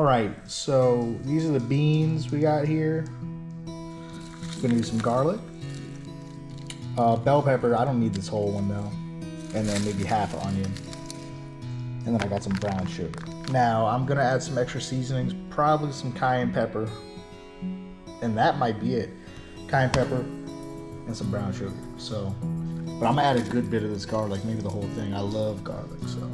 Alright, so these are the beans we got here. Gonna do some garlic. Bell pepper, I don't need this whole one though. And then maybe half onion. And then I got some brown sugar. Now I'm gonna add some extra seasonings, probably some cayenne pepper. And that might be it. Cayenne pepper and some brown sugar. So, but I'm gonna add a good bit of this garlic, maybe the whole thing. I love garlic, so.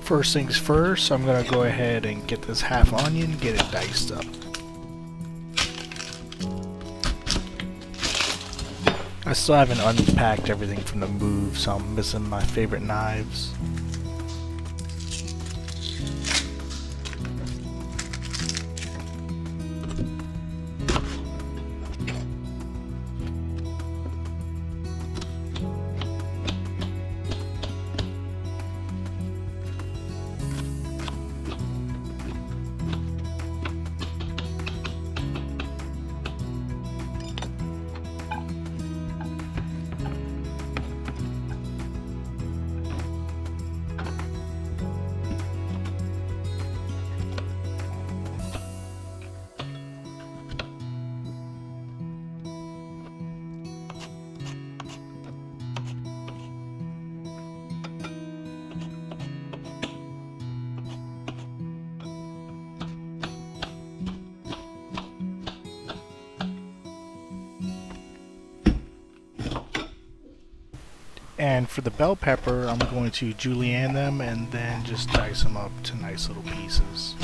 First things first, I'm gonna go ahead and get this half onion, get it diced up. I still haven't unpacked everything from the move, so I'm missing my favorite knives. And for the bell pepper, I'm going to julienne them and then just dice them up to nice little pieces.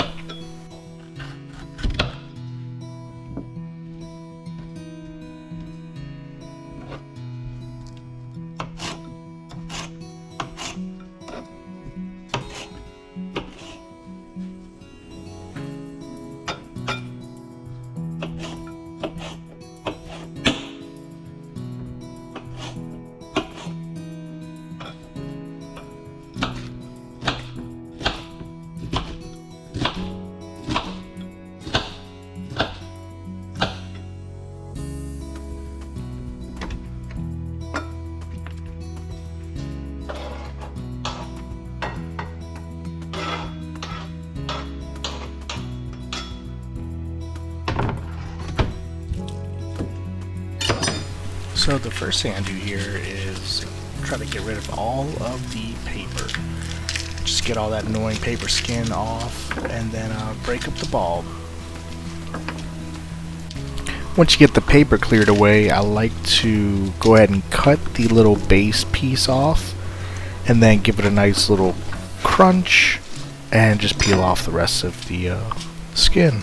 So the first thing I do here is try to get rid of all of the paper. Just get all that annoying paper skin off and then break up the bulb. Once you get the paper cleared away, I like to go ahead and cut the little base piece off and then give it a nice little crunch and just peel off the rest of the skin.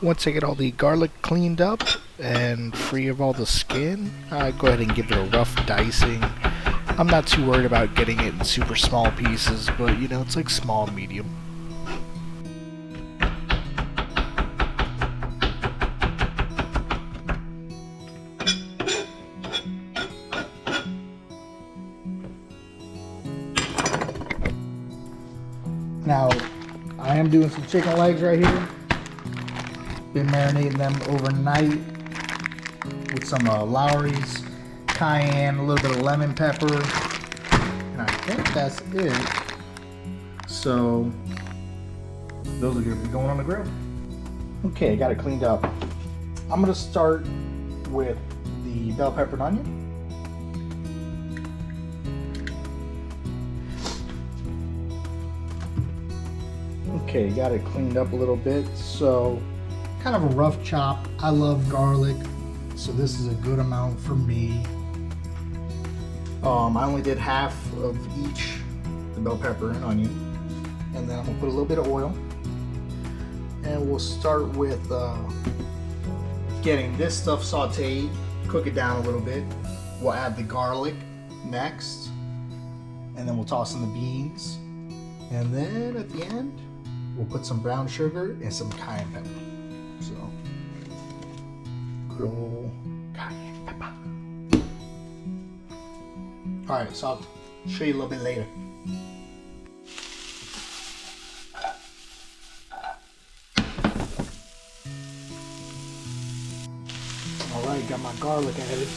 Once I get all the garlic cleaned up and free of all the skin, I go ahead and give it a rough dicing. I'm not too worried about getting it in super small pieces, but you know, it's like small, medium. Now, I am doing some chicken legs right here. Been marinating them overnight with some Lowry's, cayenne, a little bit of lemon pepper, and I think that's it. So, those are going to be going on the grill. Okay, got it cleaned up. I'm going to start with the bell pepper and onion. Okay, got it cleaned up a little bit. So, kind of a rough chop. I love garlic, so this is a good amount for me. I only did half of each, the bell pepper and onion, and then I'm gonna put a little bit of oil, and we'll start with getting this stuff sauteed, cook it down a little bit. We'll add the garlic next, and then we'll toss in the beans, and then at the end we'll put some brown sugar and some cayenne pepper. So, good old cayenne pepper. Alright, so I'll show you a little bit later. Alright, got my garlic added.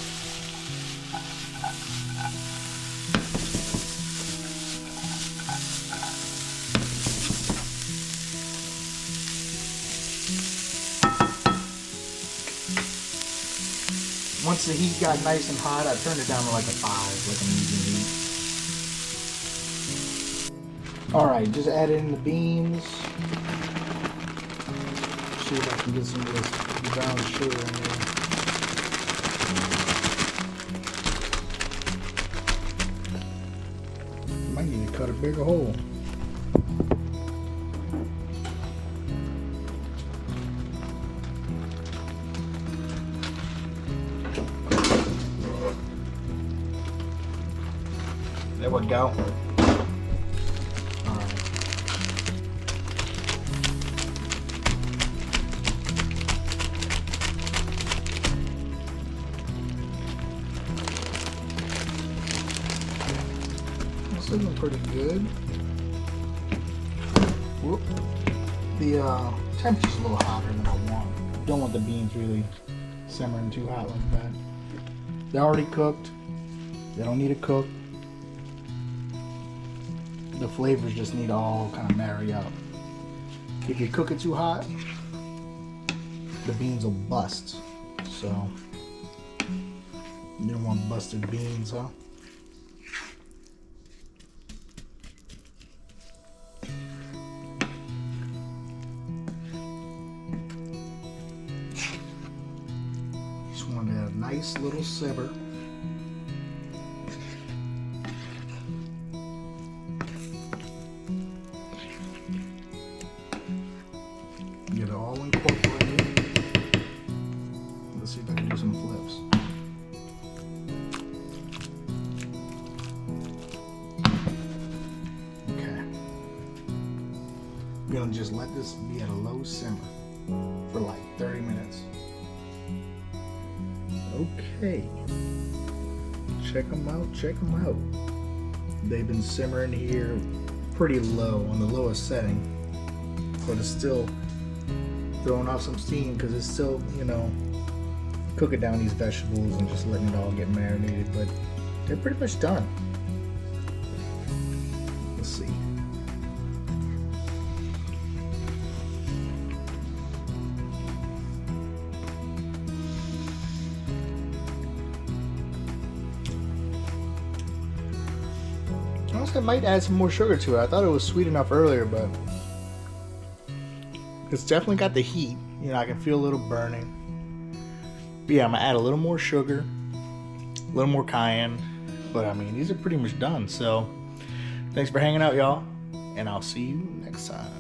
Once the heat got nice and hot, I turned it down to like a 5, like a medium heat. Alright, just add in the beans. See if I can get some of this brown sugar in there. Might need to cut a bigger hole. There we go. Alright. It's looking pretty good. Whoop. The temperature's a little hotter than I want. Don't want the beans really simmering too hot like that. They're already cooked. They don't need to cook. The flavors just need to all kind of marry up. If you cook it too hot, the beans will bust. So, you don't want busted beans, huh? Just want a nice little simmer. Get it all incorporated. Let's see if I can do some flips. Okay. I'm gonna just let this be at a low simmer for like 30 minutes. Okay. Check them out, check them out. They've been simmering here pretty low, on the lowest setting, but it's still throwing off some steam because it's still, you know, cooking down these vegetables and just letting it all get marinated, but they're pretty much done. Let's see. Honestly, I might add some more sugar to it. I thought it was sweet enough earlier, but it's definitely got the heat. You know, I can feel a little burning. But yeah, I'm gonna add a little more sugar, a little more cayenne. But I mean, these are pretty much done. So, thanks for hanging out, y'all. And I'll see you next time.